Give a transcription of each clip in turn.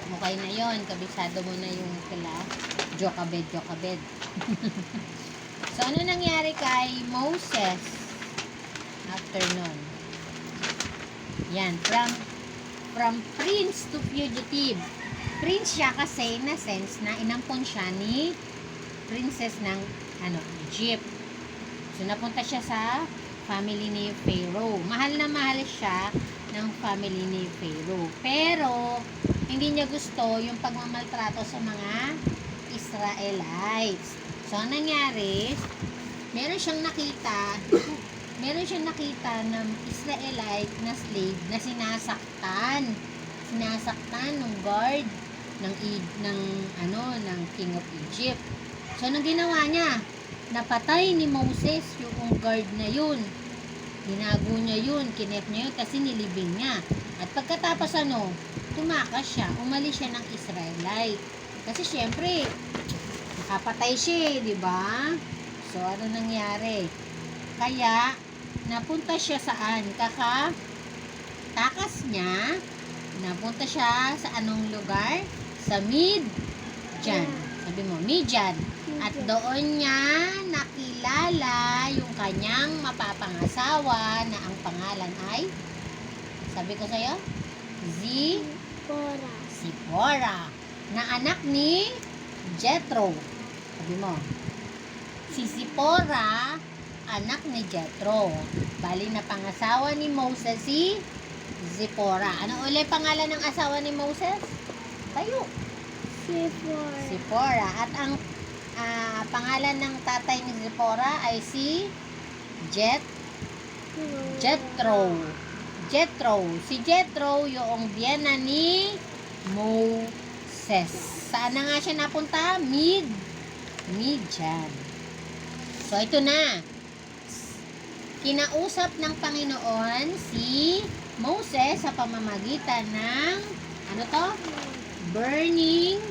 Okay na yon, kabisado mo na yung kila Jochebed. So, ano nangyari kay Moses after nun? Yan, from prince to fugitive. Prince siya kasi na sense na inampon siya ni princess ng Egypt. So, napunta siya sa family ni Pharaoh. Mahal na mahal siya ng family ni Pharaoh. Pero, hindi niya gusto yung pagmamaltrato sa mga Israelites. So, ang nangyari, meron siyang nakita ng Israelite na slave na sinasaktan ng guard ng King of Egypt. So, anong ginawa niya? Napatay ni Moses yung guard na yun. Ginago niya yun, kinep niya yun kasi nilibing niya. At pagkatapos tumakas siya, umalis siya ng Israelite. Kasi syempre, nakapatay siya, di ba? So, ano nangyari? Kaya, napunta siya saan? Takas niya, napunta siya sa anong lugar? Sa Midian. Sabi mo, Midian. At doon niya nakilala yung kanyang mapapangasawa na ang pangalan ay, sabi ko sa'yo, Zipporah, na anak ni Jethro. Sabi mo, si Zipporah, anak ni Jethro. Bali na pangasawa ni Moses si Zipporah. Ano uli pangalan ng asawa ni Moses? Tayo. Zipporah. At ang pangalan ng tatay ni Zipporah ay si Jethro. Si Jethro yung biyana ni Moses. Saan na nga siya napunta? Midian. So, ito na. Kinausap ng Panginoon si Moses sa pamamagitan ng burning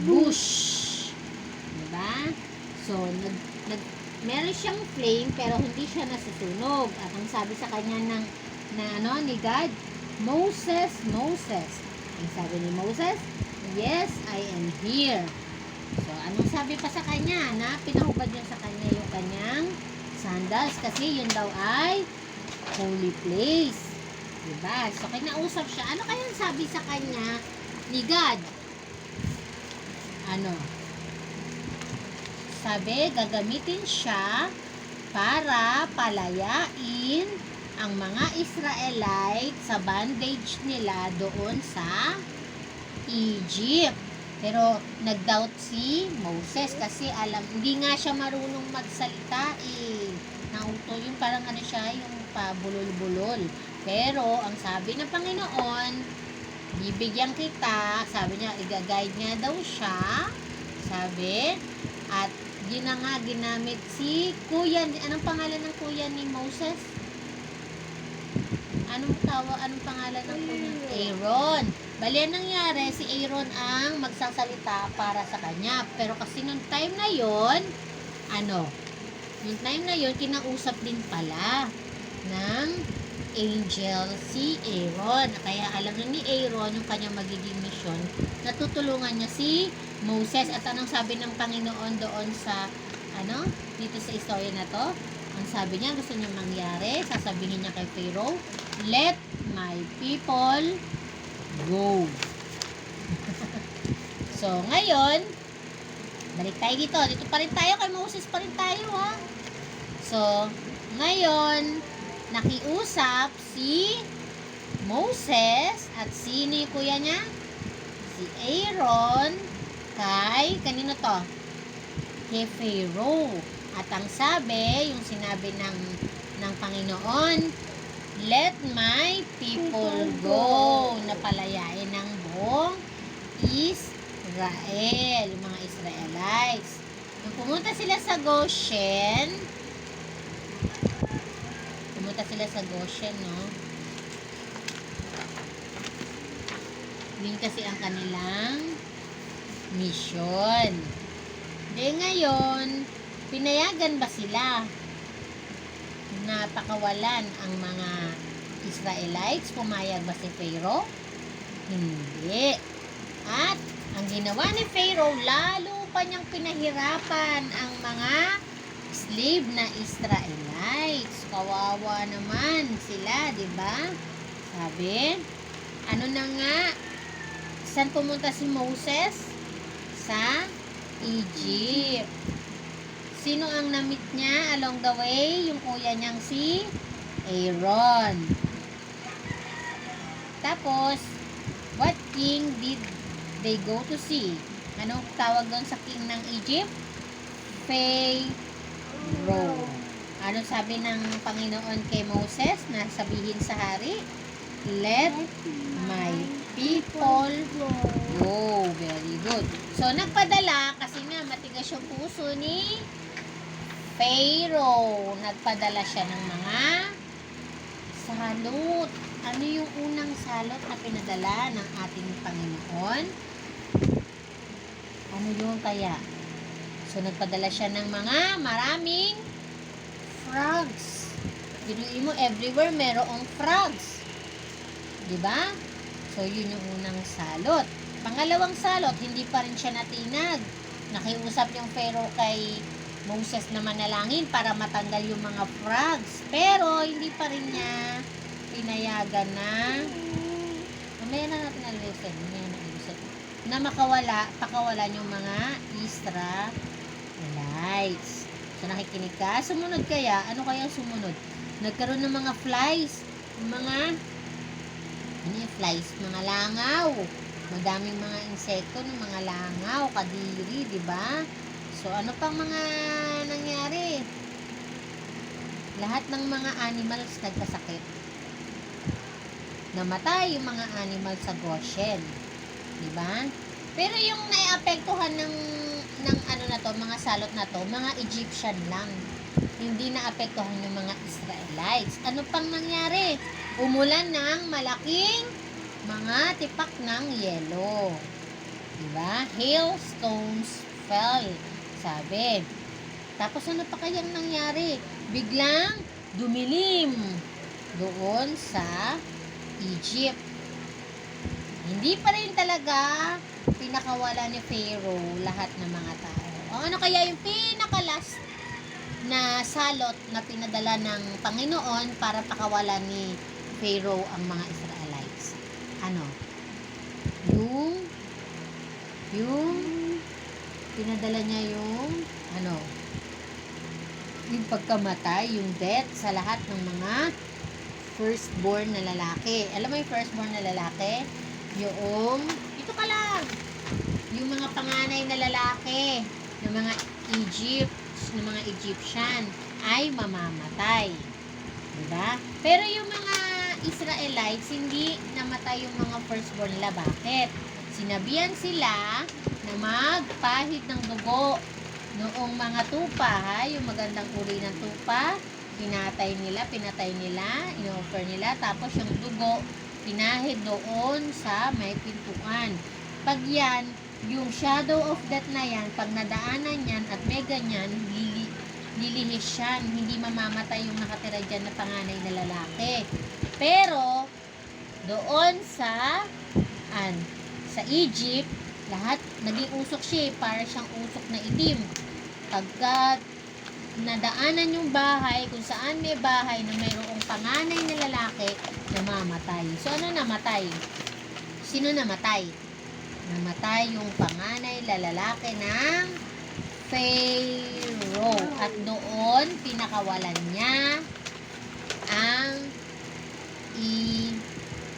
bush. Diba? So, meron siyang flame pero hindi siya nasusunog. At ang sabi sa kanya ni God, Moses. Ang sabi ni Moses, yes, I am here. So, anong sabi pa sa kanya? Na pinahubad niya sa kanya yung kanyang sandals kasi yun daw ay holy place. Diba? So, kinausap siya. Ano kaya sabi sa kanya ni God? Sabi, gagamitin siya para palayain ang mga Israelite sa bondage nila doon sa Egypt. Pero nag-doubt si Moses kasi hindi nga siya marunong magsalita Nauto yung parang siya, yung pabulol-bulol. Pero ang sabi ng Panginoon, bibigyan kita, sabi niya, i-guide niya daw siya. Sabi, at yun na nga ginamit si kuya, anong pangalan ng kuya ni Moses? Anong pangalan ng kuya? Aaron. Bali, ang nangyari, si Aaron ang magsasalita para sa kanya. Pero kasi nung time na yon, kinausap din pala ng angel si Aaron. Kaya alam na ni Aaron yung kanyang magiging mission. Natutulungan niya si Moses. At anong sabi ng Panginoon doon sa dito sa istorya na to? Ang sabi niya, gusto niya mangyari, sasabihin niya kay Pharaoh, let my people go. So, ngayon, balik tayo dito. Dito pa rin tayo, kay Moses pa rin tayo, ha? So, ngayon, nakiusap si Moses at sino yung kuya niya? Si Aaron kanino to? Kay Pharaoh. At ang sabi, yung sinabi ng Panginoon, let my people go, na palayain ng buong Israel, yung mga Israelites. Nung pumunta sila sa Goshen, no? Yun kasi ang kanilang mission. De ngayon, pinayagan ba sila na pakawalan ang mga Israelites? Pumayag ba si Pharaoh? Hindi. At ang ginawa ni Pharaoh, lalo pa niyang pinahirapan ang mga slave na Israelites. Kawawa naman sila, di ba? Sabi, ano na nga, saan pumunta si Moses? Sa Egypt. Sino ang na-meet niya along the way? Yung kuya niyang si Aaron. Tapos, what king did they go to see? Anong tawag doon sa king ng Egypt? Pharaoh. Ano sabi ng Panginoon kay Moses na sabihin sa hari? Let my people go. Very good. So, nagpadala kasi nga matigas yung puso ni Pharaoh. Nagpadala siya ng mga salot. Ano yung unang salot na pinadala ng ating Panginoon? Ano yung kaya? So, nagpadala siya ng mga maraming frogs. Biruin mo, everywhere merong frogs. Diba? So, yun yung unang salot. Pangalawang salot, hindi pa rin siya natinag. Nakiusap yung Pharaoh kay Moses na manalangin para matanggal yung mga frogs. Pero, hindi pa rin niya pinayagan na mamaya na natin alisin. Na pakawalan yung mga Israelites. So, nakikinig ka? Sumunod kaya? Ano kaya sumunod? Nagkaroon ng mga flies. Ano yung flies? Mga langaw. Madaming mga insekto ng mga langaw, kadiri, di ba? So, ano pang mga nangyari? Lahat ng mga animals nagkasakit. Namatay yung mga animals sa Goshen. Di ba? Pero yung naiapektuhan ng ano na to, mga salot na to, mga Egyptian lang. Hindi naapektuhan yung mga Israelites. Ano pang nangyari? Umulan ng malaking mga tipak ng yelo. Diba? Hailstones fell. Sabi. Tapos ano pa kayang nangyari? Biglang dumilim doon sa Egypt. Hindi pa rin talaga pinakawala ni Pharaoh lahat ng mga tao. Ano kaya yung pinakalas na salot na pinadala ng Panginoon para pakawalan ni Pharaoh ang mga Israelites? Ano? Yung pinadala niya yung yung pagkamatay, yung death sa lahat ng mga firstborn na lalaki. Alam mo yung firstborn na lalaki? Yung, ito ka lang, yung mga panganay na lalaki ng mga Egyptian ay mamamatay. Diba? Pero yung mga Israelites, hindi namatay yung mga firstborn nila. Bakit? Sinabihan sila na magpahid ng dugo noong mga tupa, yung magandang uri ng tupa, pinatay nila, in-offer nila, tapos yung dugo, pinahid doon sa may pintuan. Pag yan, yung shadow of death na yan, pag nadaanan yan at may ganyan, lilihis yan, hindi mamamatay yung nakatira dyan na panganay na lalaki. Pero, doon sa Egypt, lahat, naging usok siya, para siyang usok na itim. Pagka nadaanan yung bahay, kung saan may bahay na mayroong panganay na lalaki, namamatay. So, ano namatay? Sino namatay? Namatay yung panganay na lalaki ng Pharaoh. At doon, pinakawalan niya ang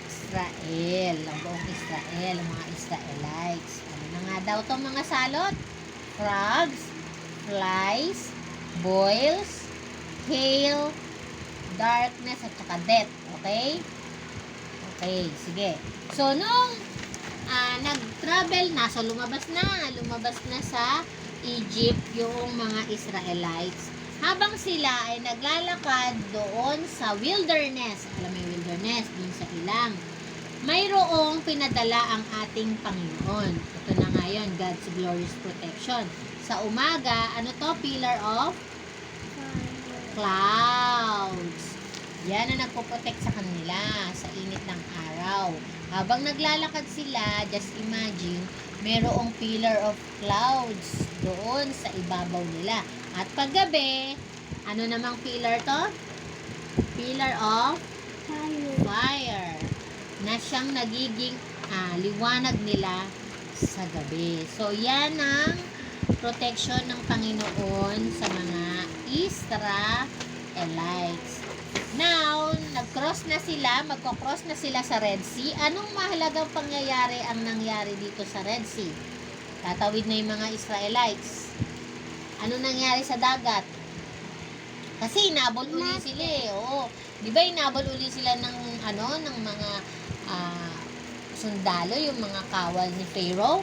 Israel. Ang buong Israel, ang mga Israelites. Ano na nga daw itong mga salot? Frogs, flies, boils, hail, darkness, at saka death. Okay? Okay, sige. So, nung nag-travel na, so lumabas na sa Egypt yung mga Israelites. Habang sila ay naglalakad doon sa wilderness, alam mo yung wilderness, doon sa ilang, mayroong pinadala ang ating Panginoon. Ito na nga yun, God's glorious protection. Sa umaga, ano to? Pillar of clouds. Yan ang nagpo-protect sa kanila sa init ng araw. Habang naglalakad sila, just imagine, merong pillar of clouds doon sa ibabaw nila. At paggabi, ano namang pillar to? Pillar of fire na siyang nagiging liwanag nila sa gabi. So, yan ang protection ng Panginoon sa mga Israelites. Now, nag-cross na sila, magko-cross na sila sa Red Sea. Anong mahalagang pangyayari ang nangyari dito sa Red Sea? Tatawid na yung mga Israelites. Ano nangyari sa dagat? Kasi inabol uli sila eh. Oo. Di ba inabol uli sila ng mga sundalo, yung mga kawal ni Pharaoh?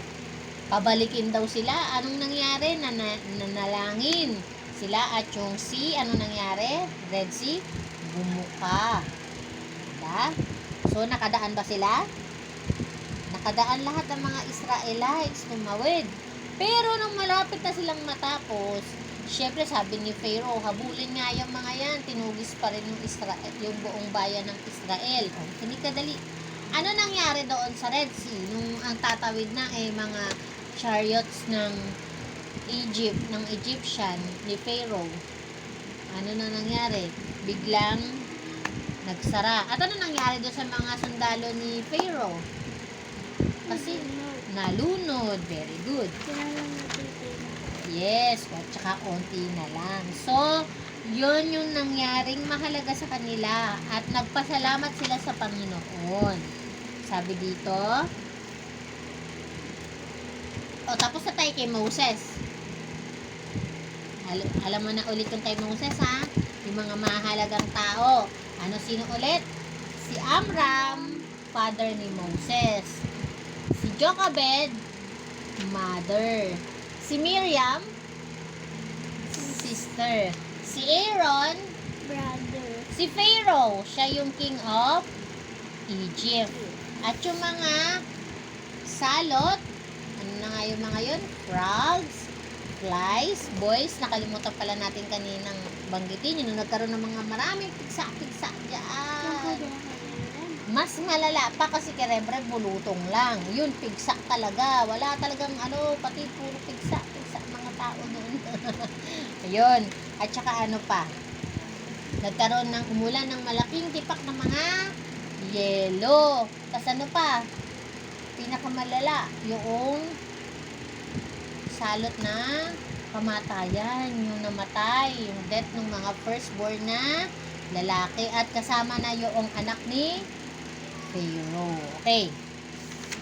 Pabalikin daw sila. Anong nangyari? Nanalangin sila at yung sea, anong nangyari? Red Sea, bumuka. Diba? So, nakadaan ba sila? Nakadaan lahat ng mga Israelites, tumawid. Pero nung malapit na silang matapos, syempre sabi ni Pharaoh, habulin nga yung mga yan, tinugis pa rin yung buong bayan ng Israel. Hindi kadali. Ano nangyari doon sa Red Sea? Nung ang tatawid na mga chariots ng Egypt, ng Egyptian, ni Pharaoh. Ano na nangyari? Biglang nagsara. At ano nangyari doon sa mga sundalo ni Pharaoh? Kasi nalunod. Very good. Yes, at saka konti na lang. So, yun yung nangyaring mahalaga sa kanila at nagpasalamat sila sa Panginoon. Sabi dito, tapos na tayo kay Moses. Alam mo na ulit yung kay Moses, ha? Yung mga mahalagang tao. Sino ulit? Si Amram, father ni Moses. Si Jochebed, mother. Si Miriam, sister. Si Aaron, brother. si Pharaoh, siya yung king of Egypt. At yung mga salot, ano na nga yung mga yun? Frogs, flies, boys, nakalimutan pala natin kaninang banggitin yun, nung nagkaroon ng mga maraming pigsa-pigsa dyan. Mas malala pa kasi kirebre, bulutong lang. Yun, pigsa talaga. Wala talagang pati puro pigsa mga tao doon. Ayun. At saka pa, nagkaroon ng umulan ng malaking tipak ng mga yelo. Tapos pa, pinakamalala, yung salot na kamatayan, yung namatay, yung death ng mga firstborn na lalaki at kasama na yung anak ni Pharaoh. Okay.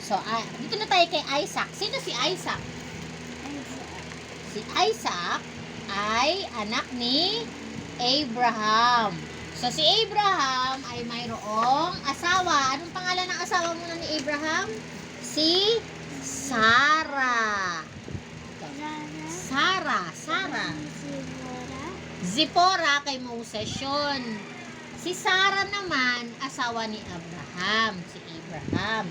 So, dito na tayo kay Isaac. Sino si Isaac? Si Isaac ay anak ni Abraham. So, si Abraham ay mayroong asawa. Anong pangalan ng asawa muna ni Abraham? Si Sarah. Sarah. Zipporah kay Moses yun. Si Sarah naman, asawa ni Abraham. Si Abraham.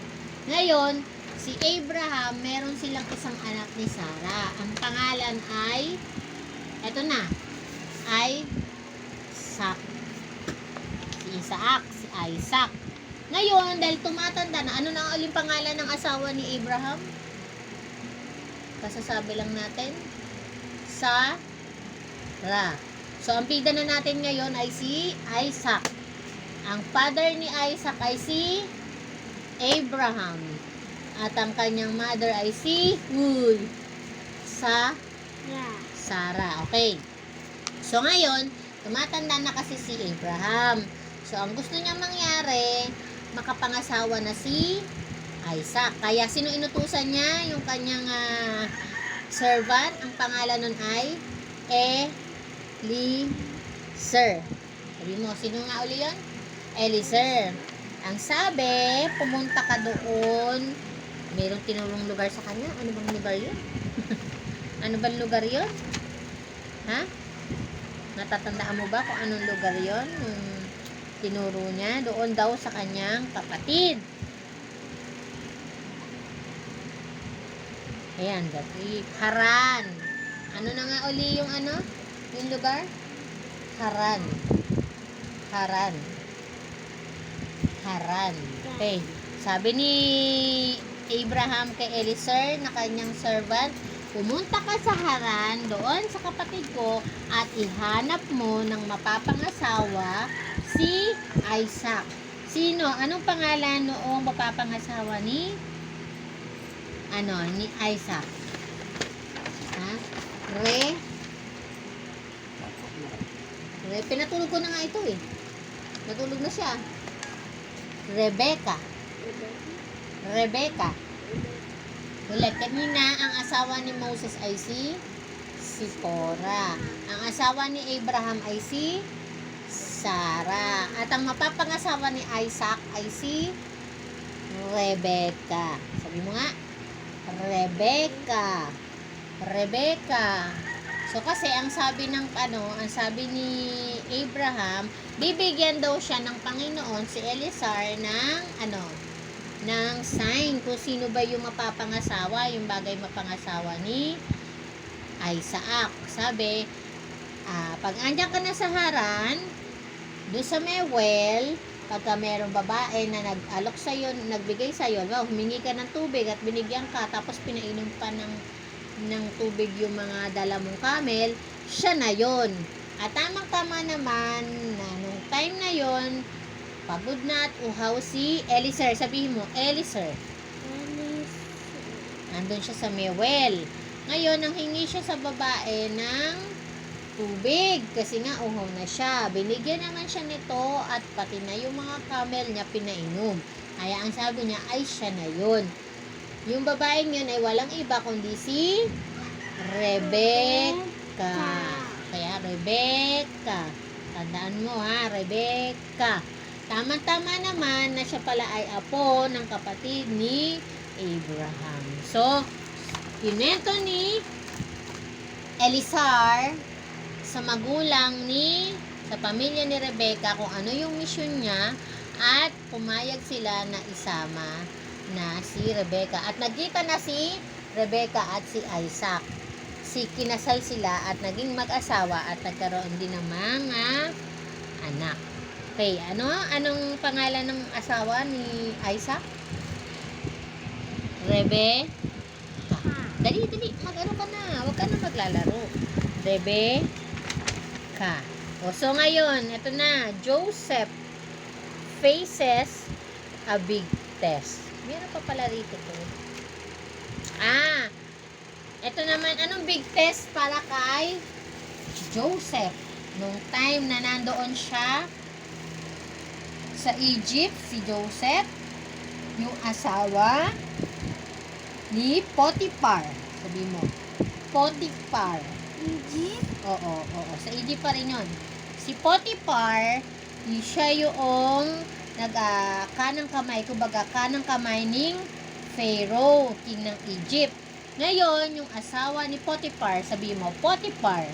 Ngayon, si Abraham, meron silang isang anak ni Sarah. Ang pangalan ay, eto na, ay Isaac. Si Isaac. Ngayon, dahil tumatanda na, ano na uling pangalan ng asawa ni Abraham? Kasasabi lang natin, Sarah. So, ang pida na natin ngayon ay si Isaac. Ang father ni Isaac ay si Abraham. At ang kanyang mother ay si Sarah. Okay. So, ngayon, tumatanda na kasi si Abraham. So, ang gusto niya mangyari, makapangasawa na si Isaac. Kaya, sino inutusan niya? Yung kanyang servant. Ang pangalan nun ay Eliezer. Sabi mo, sino nga uli yun? Eliezer. Ang sabi, pumunta ka doon. Mayroong tinurong lugar sa kanya. Ano bang lugar yun? Ano bang lugar yun? Ha? Natatandaan mo ba kung anong lugar yun? Yung tinuro niya, doon daw sa kanyang kapatid. Ayan, dati. Haran. Ano na nga uli yung yung lugar? Haran. Okay. Sabi ni Abraham kay Eliezer na kanyang servant, pumunta ka sa Haran doon sa kapatid ko at ihanap mo ng mapapangasawa si Isaac. Sino? Anong pangalan noong mapapangasawa ni Isaac? Ha? Pinatulog ko na nga ito eh. Natulog na siya. Rebecca. Ulit, kanina ang asawa ni Moses ay si Sipora. Ang asawa ni Abraham ay si Sarah. At ang mapapangasawa ni Isaac ay si Rebecca. Sabi mo nga, Rebecca. So kasi ang sabi ni Abraham, bibigyan daw siya ng Panginoon si Eliezer ng sign kung sino ba yung mapapangasawa, yung bagay mapangasawa ni Isaac. Sabi, pag andyan ka na sa Haran, doon sa may well, pagka merong babae na nag-alok sa'yo, nagbigay sa'yo, humingi ka ng tubig at binigyan ka, tapos pinainom pa ng tubig yung mga dala mong camel, siya na yon. At tamang-tama naman na nung time na yon, pagod na at uhaw si Eliezer. Sabihin mo, Eliezer. Andun siya sa may well. Ngayon, nang hingi siya sa babae ng tubig kasi nga uhaw na siya. Binigyan naman siya nito at pati na yung mga camel niya pinainom. Kaya ang sabi niya ay siya na yun. Yung babaeng yun ay walang iba kundi si Rebecca. Kaya Rebecca. Tandaan mo ha, Rebecca. Tama-tama naman na siya pala ay apo ng kapatid ni Abraham. So, kinento ni Eliezer sa magulang sa pamilya ni Rebecca kung ano yung mission niya at pumayag sila na isama na si Rebecca. At nagkita na si Rebecca at si Isaac. Kinasal sila at naging mag-asawa at nagkaroon din ng mga anak. Okay, anong pangalan ng asawa ni Isaac? Rebecca. Dali, mag-ano ka na. Huwag ka na maglalaro. Rebecca. So ngayon, ito na. Joseph faces a big test. Meron pa pala rito to. Ito naman, anong big test para kay Joseph? Nung time na nandoon siya sa Egypt, si Joseph, yung asawa ni Potiphar. Sabi mo, Potiphar. Egypt? Oo. Sa Egypt pa rin yun. Si Potiphar, siya yung kanang kamay ng Pharaoh, king ng Egypt. Ngayon, yung asawa ni Potiphar, sabi mo, Potiphar,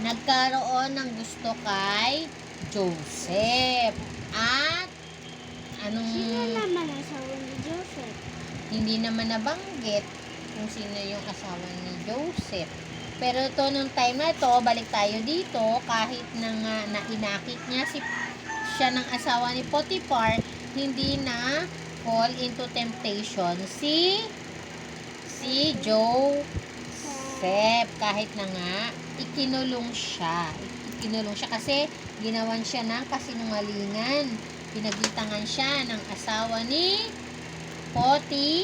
nagkaroon ng gusto kay Joseph. At, Sino naman asawa ni Joseph? Hindi naman nabanggit kung sino yung asawa ni Joseph. Pero ito, nung time na ito, balik tayo dito, kahit na inakit niya siya ng asawa ni Potiphar, hindi na fall into temptation si Joseph. Kahit na nga, ikinulong siya kasi ginawan siya ng kasinungalingan. Pinagitangan siya ng asawa ni Potiphar.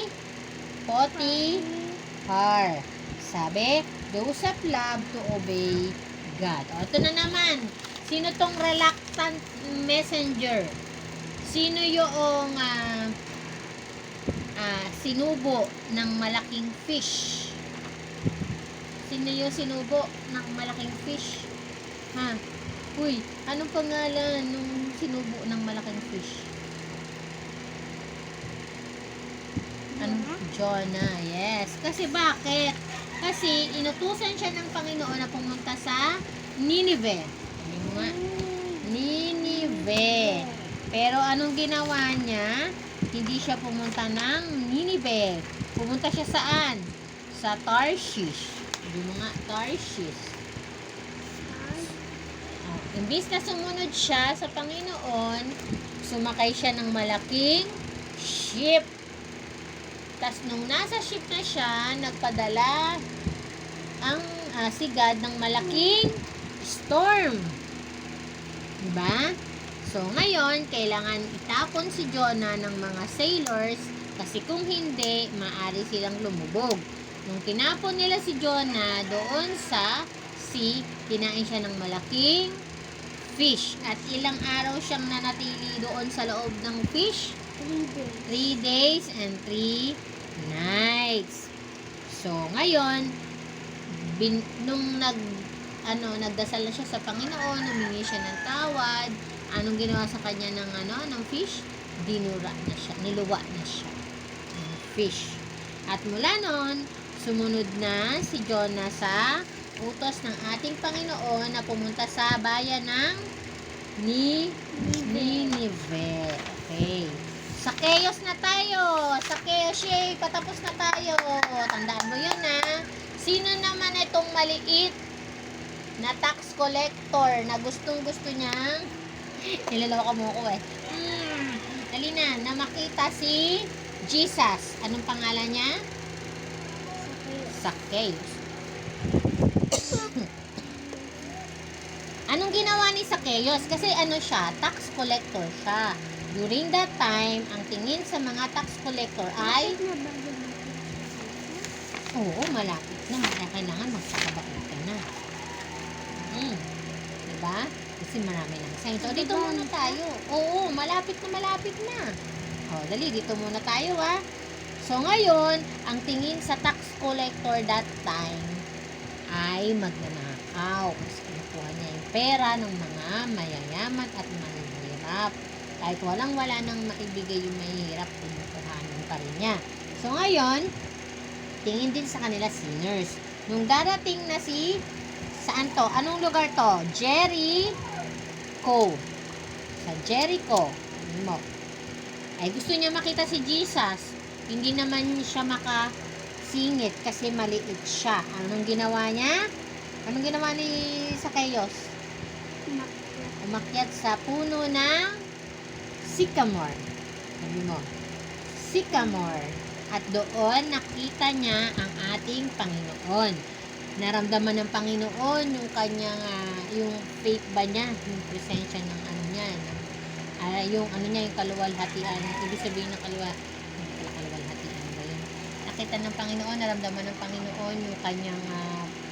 Sabi, Joseph loved to obey God. Ito na naman. Sino tong reluctant messenger? Sino yung sinubo ng malaking fish? Sino yung sinubo ng malaking fish? Uy, anong pangalan nung sinubo ng malaking fish? Jonah, yes. Kasi bakit? Kasi inutusan siya ng Panginoon na pumunta sa Nineveh. Sabi mo nga, Nineveh. Pero anong ginawa niya? Hindi siya pumunta ng Nineveh. Pumunta siya saan? Sa Tarshish. Sabi mo nga, Tarshish. Imbis na sumunod siya sa Panginoon, sumakay siya ng malaking ship. Tas nung nasa ship na siya, nagpadala ang si God ng malaking storm. Diba? So, ngayon, kailangan itapon si Jonah ng mga sailors kasi kung hindi, maaari silang lumubog. Nung tinapon nila si Jonah doon sa sea, kinain siya ng malaking fish. At ilang araw siyang nanatili doon sa loob ng fish? 3 days and 3 nights. So, ngayon, nung nagdasal na siya sa Panginoon, humingi siya ng tawad, anong ginawa sa kanya ng fish? Dinura na siya, niluwa na siya ng fish. At mula noon, sumunod na si Jonah sa utos ng ating Panginoon na pumunta sa bayan ng Nineveh. Okay. Sa chaos na tayo. Sa chaos, yay, patapos na tayo. Tandaan mo yun, ha? Sino naman itong maliit na tax collector na gustong-gusto niyang nilalawa ka mo ko eh. Dali na makita si Jesus. Anong pangalan niya? Zacchaeus. Anong ginawa ni Zacchaeus? Kasi siya, tax collector siya. During that time, ang tingin sa mga tax collector ay oo, malapit na. Kailangan magsakabait ka na. Diba? Kasi marami lang sign. So, dito muna tayo. Oo, malapit na. O, dali, dito muna tayo, ha. So, ngayon, ang tingin sa tax collector that time ay magnanakaw. Kasi kinukuha niya yung pera ng mga mayayaman at mahihirap. Kahit walang-wala nang maibigay yung mahihirap, kinukuhanin pa rin niya. So, ngayon, tingin din sa kanila sinners. Nung darating na saan to? Anong lugar to? Jericho. Sa Jericho. Mo. Ay, gusto niya makita si Jesus. Hindi naman siya makasingit kasi maliit siya. Anong ginawa niya? Anong ginawa ni Zacchaeus? Umakyat sa puno ng sycamore. Sabi mo. Sycamore. At doon nakita niya ang ating Panginoon. Naramdaman ng Panginoon yung kanyang yung faith ba niya, yung presensya ng niya, yung yung kaluwalhatian. Ibig sabihin ng kaluwalhatian ba yun? Nakita ng Panginoon, naramdaman ng Panginoon yung kanyang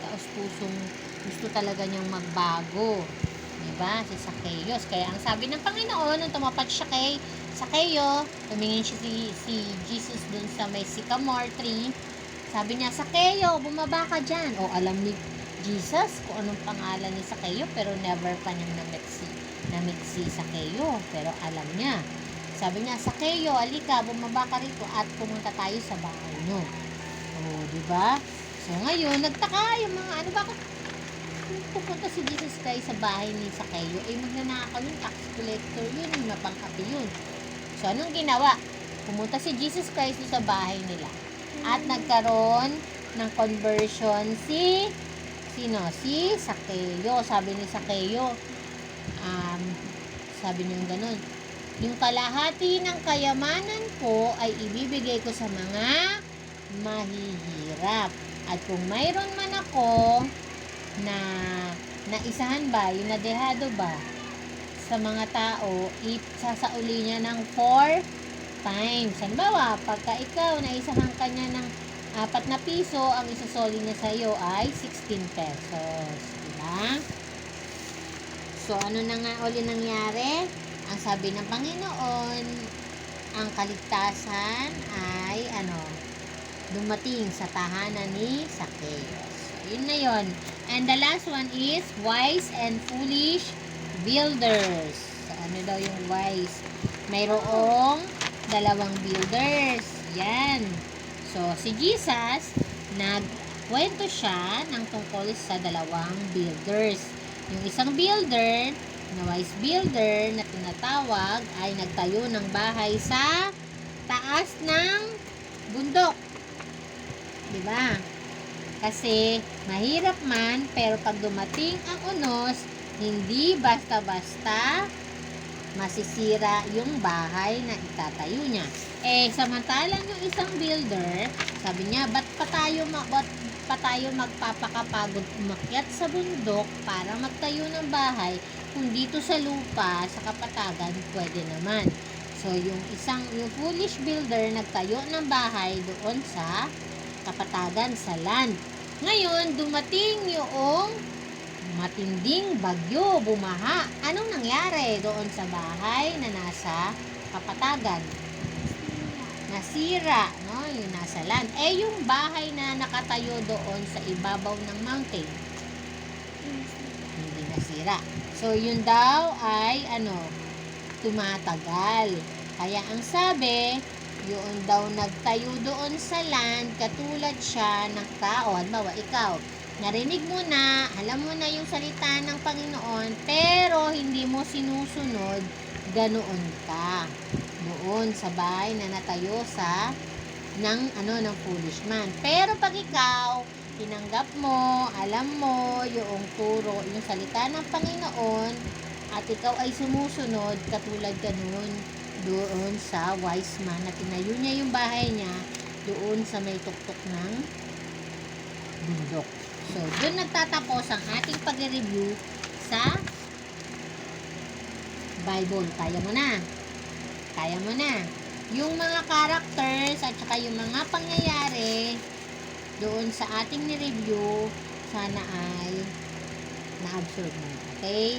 taos-pusong gusto talaga niyang magbago. Diba? Si Zacchaeus. Kaya ang sabi ng Panginoon, nung tumapat siya kay Zacchaeus, tumingin siya si Jesus dun sa may sycamore tree. Sabi niya, Zacchaeus, bumaba ka dyan. O, alam ni Jesus kung anong pangalan ni Zacchaeus, pero never pa niyang namit si Zacchaeus. Pero alam niya. Sabi niya, Zacchaeus, alika, bumaba ka rito at pumunta tayo sa bahay niyo. O, diba? So, ngayon, nagtaka yung mga bakit pupunta si Jesus Christ sa bahay ni Zacchaeus? Magnanakaw yung tax collector yun, yung mapangkapi yun. So, anong ginawa? Pumunta si Jesus Christ sa bahay nila. At nagkaroon ng conversion si Zacchaeus. Sabi ni Zacchaeus, sabi niya ganun, yung kalahati ng kayamanan ko ay ibibigay ko sa mga mahihirap. At kung mayroon man ako na naisahan ba, yung nadehado ba sa mga tao, sasauli niya ng 4 times. Halimbawa, pagka ikaw naisahan ka niya ng 4 na piso, ang isasoli niya sa iyo ay 16 pesos. Diba? So, ano na nga uli nangyari? Ang sabi ng Panginoon, ang kaligtasan ay dumating sa tahanan ni Zacchaeus. So, yun na yun. And the last one is wise and foolish builders. So, ano daw yung wise? Mayroong 2 builders. Yan. So, si Jesus, nagkwento siya ng tungkol sa 2 builders. Yung isang builder, na wise builder na tinatawag, ay nagtayo ng bahay sa taas ng bundok. Diba? Kasi mahirap man, pero pag dumating ang unos, hindi basta-basta masisira yung bahay na itatayo niya. Samantalang yung isang builder, sabi niya, ba't pa tayo magpapakapagod umakyat sa bundok para magtayo ng bahay kung dito sa lupa, sa kapatagan, pwede naman. So, yung foolish builder nagtayo ng bahay doon sa kapatagan, sa land. Ngayon, dumating yung matinding bagyo, bumaha. Anong nangyari doon sa bahay na nasa kapatagan? Nasira, no? Yung nasa land. Yung bahay na nakatayo doon sa ibabaw ng mountain, hindi nasira. So, yun daw ay, tumatagal. Kaya ang sabi, yun daw nagtayo doon sa land, katulad siya ng tao. Halimbawa, ikaw, narinig mo na, alam mo na yung salita ng Panginoon, pero hindi mo sinusunod, ganoon ka. Doon sa bahay na natayo ng foolish man. Pero pag ikaw, tinanggap mo, alam mo yung turo, yung salita ng Panginoon, at ikaw ay sumusunod, katulad ganun, doon sa wise man na tinayo niya yung bahay niya doon sa may tuktok ng bundok. So, doon nagtatapos ang ating pag-review sa Bible. Kaya mo na. Yung mga characters at saka yung mga pangyayari doon sa ating ni-review, sana ay na-absorb mo. Okay?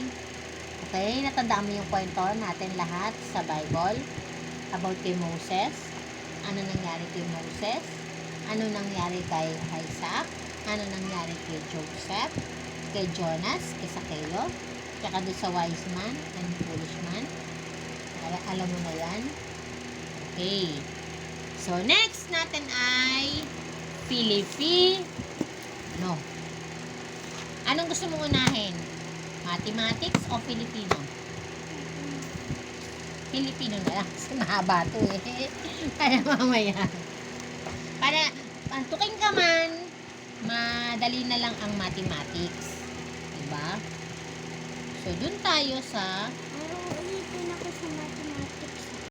Okay, natandaan mo yung kwento natin lahat sa Bible about kay Moses. Ano nangyari kay Moses? Ano nangyari kay Isaac? Ano nangyari kay Joseph? Kay Jonas? Kay Sakeo? Tsaka doon sa wise man and foolish man? Alam mo na yan? Okay. So, next natin ay Filipino. Anong gusto mong unahin? Mathematics o Filipino? Filipino na lang. Kasi mahaba ito Para mamaya. Para antukin ka man, madali na lang ang mathematics. Diba? So, dun tayo sa Pero ulitin ako sa mathematics.